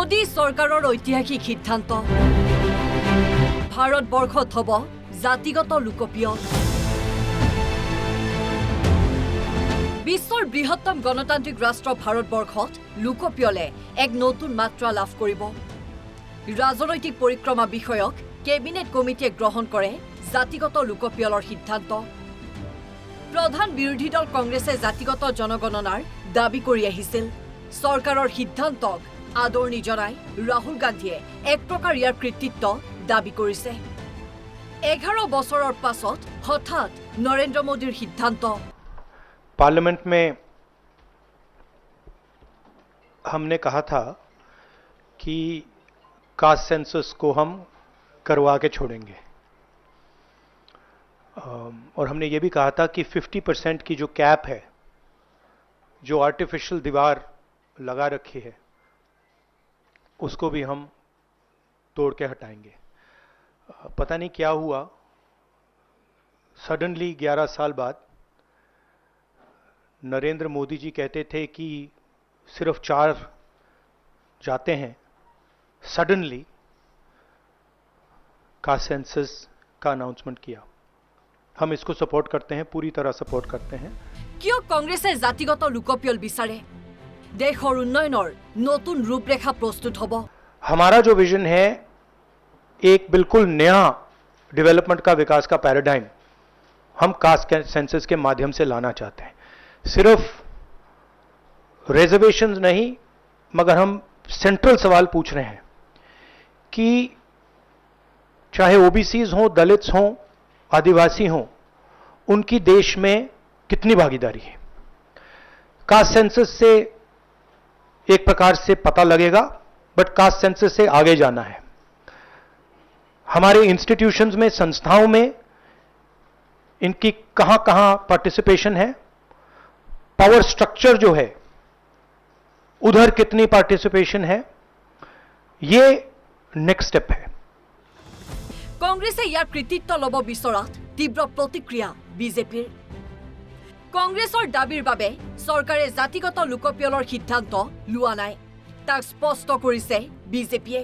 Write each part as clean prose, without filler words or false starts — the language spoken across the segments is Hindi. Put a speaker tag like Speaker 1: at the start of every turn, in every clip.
Speaker 1: मोदी सरकारों ऐतिहासिक सिद्धांत भारतवर्षत हब जातिगत लोकप्रिय विश्वर बृहत्तम गणतांत्रिक राष्ट्र भारतवर्षत लोकप्रियले एक नतुन मात्रा लाभ करिब। राजनैतिक परिक्रमा विषयक कैबिनेट कमिटिये ग्रहण करे जातिगत लोकप्रियलर सिद्धांत। प्रधान विरोधी दल कांग्रेसे जातिगत जनगणनार दाबी करि आहिছিল। सरकारों सिद्धांतक आदरणी जनाई राहुल गांधीये एक प्रकार यार कृतित्व दाबी करिছে। 11 बछৰৰ पाছত हठात नरेंद्र मोदीर सिद्धांत।
Speaker 2: पार्लियामेंट में हमने कहा था कि कास्ट सेंसस को हम करवा के छोड़ेंगे और हमने ये भी कहा था कि 50% की जो कैप है, जो आर्टिफिशियल दीवार लगा रखी है, उसको भी हम तोड़ के हटाएंगे। पता नहीं क्या हुआ, सडनली 11 साल बाद नरेंद्र मोदी जी कहते थे कि सिर्फ 4 जाते हैं। सडनली कास्ट सेंसस का अनाउंसमेंट किया। हम इसको सपोर्ट करते हैं, पूरी तरह सपोर्ट करते हैं।
Speaker 1: क्यों कांग्रेसे जातिगत लोकप्रिय विचारे? देशर उन्नयनर नतुन रूपरेखा प्रस्तुत हब।
Speaker 2: हमारा जो विजन है एक बिल्कुल नया डेवलपमेंट का, विकास का पैराडाइम हम कास्ट सेंसस के माध्यम से लाना चाहते हैं। सिर्फ रिजर्वेशंस नहीं, मगर हम सेंट्रल सवाल पूछ रहे हैं कि चाहे ओबीसीज हों, दलित्स हों, आदिवासी हों, उनकी देश में कितनी भागीदारी है। कास्ट सेंसस से एक प्रकार से पता लगेगा, बट कास्ट सेंसस से आगे जाना है। हमारे इंस्टीट्यूशंस में, संस्थाओं में इनकी कहां कहां पार्टिसिपेशन है, पावर स्ट्रक्चर जो है उधर कितनी पार्टिसिपेशन है, ये नेक्स्ट स्टेप है।
Speaker 1: कांग्रेसे यार कृतित्व लब विचरात तीव्र प्रतिक्रिया बीजेपीर। कांग्रेसर दाबीर बारे सरकारे जातिगत लोकप्रियलर सिद्धांत लोৱা নাই, ताक स्पष्ट करिছে बीजेपीये।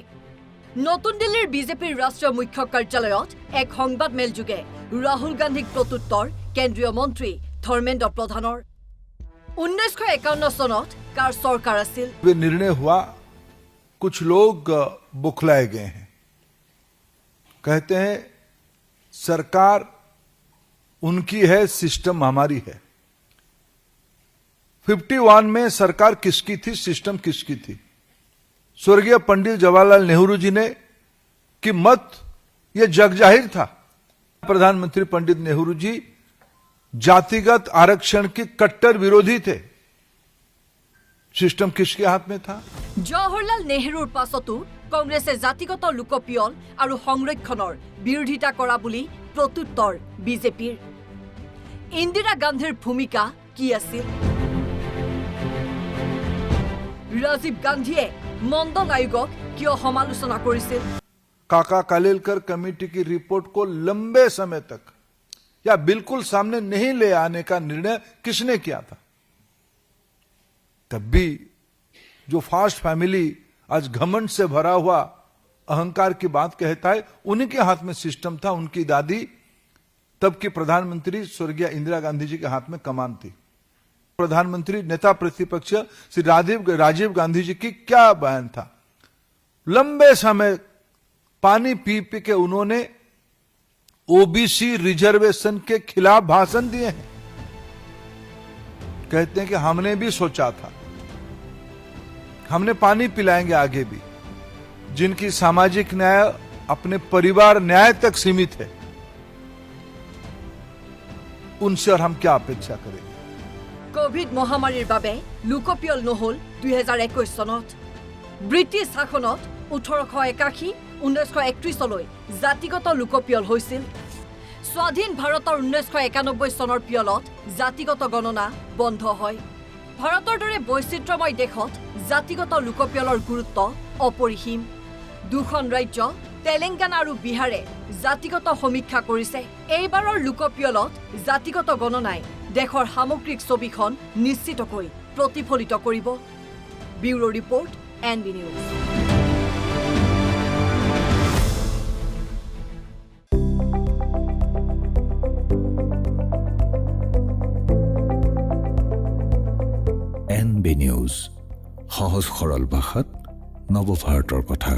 Speaker 1: नतुन दिल्लीर बीजेपीर राष्ट्रीय मुख्य कार्यालयत एक संबाद जोगे राहुल गांधीक प्रत्युत्तर केंद्रीय मंत्री धर्मेंद्र प्रधानर। 1951 सनत कार सरकार आसिल।
Speaker 3: निर्णय हुआ, कुछ लोग बुखलाए गए हैं, कहते हैं सरकार उनकी है, सिस्टम हमारी है। 51 में सरकार किसकी थी, सिस्टम किसकी थी? स्वर्गीय पंडित जवाहरलाल नेहरू जी ने कि मत यह जग जाहिर था। प्रधानमंत्री पंडित नेहरू जी जातिगत आरक्षण के कट्टर विरोधी थे। सिस्टम किसके हाथ में था?
Speaker 1: जवाहरलाल नेहरूर पाछतो कांग्रेसे जातिगत लोकप्रियल और संरक्षणर विरोधिता करा बुली प्रत्युत्तर बीजेपीर। इंदिरा गांधीर भूमिका की आसिल? राजीव गांधीये मंडल आयोगक क्यों समालोचना करिছিল?
Speaker 3: काका कालेलकर कमेटी की रिपोर्ट को लंबे समय तक या बिल्कुल सामने नहीं ले आने का निर्णय किसने किया था? तब भी जो फास्ट फैमिली आज घमंड से भरा हुआ अहंकार की बात कहता है, उन्हीं के हाथ में सिस्टम था। उनकी दादी तब की प्रधानमंत्री स्वर्गीय इंदिरा गांधी जी के हाथ में कमान थी। प्रधानमंत्री नेता प्रतिपक्ष श्री राजीव गांधी जी की क्या बयान था? लंबे समय पानी पी पी के उन्होंने ओबीसी रिजर्वेशन के खिलाफ भाषण दिए हैं। कहते हैं कि हमने भी सोचा था, हमने पानी पिलाएंगे आगे भी। जिनकी सामाजिक न्याय अपने परिवार न्याय तक सीमित है, उनसे और हम क्या अपेक्षा करेंगे?
Speaker 1: कोविड महामारीर बारे लोकप्रियल নহল 2021 सनत। ब्रिटिश शासनत 1881 1931 जातिगत लोकप्रियल হৈছিল। स्वाधीन भारतर 1991 सनर पियलत जातिगत गणना बंध হয়। भारतर दरे वैचित्र्यमय देशत जातिगत लोकप्रियलर गुरुत्व अपरिसीम। दुखन राज्य तेलेंगाना और बिहारे जातिगत समीक्षा करिছে। এইবাৰৰ लोकप्रियलत जातिगत गणनाय देशर सामग्रिक छविखन निश्चितকৈ प्रतिफलित करिब। Bureau report, NB News।
Speaker 4: NB news, সহজ সৰল ভাষাত নৱভাৰতৰ কথা।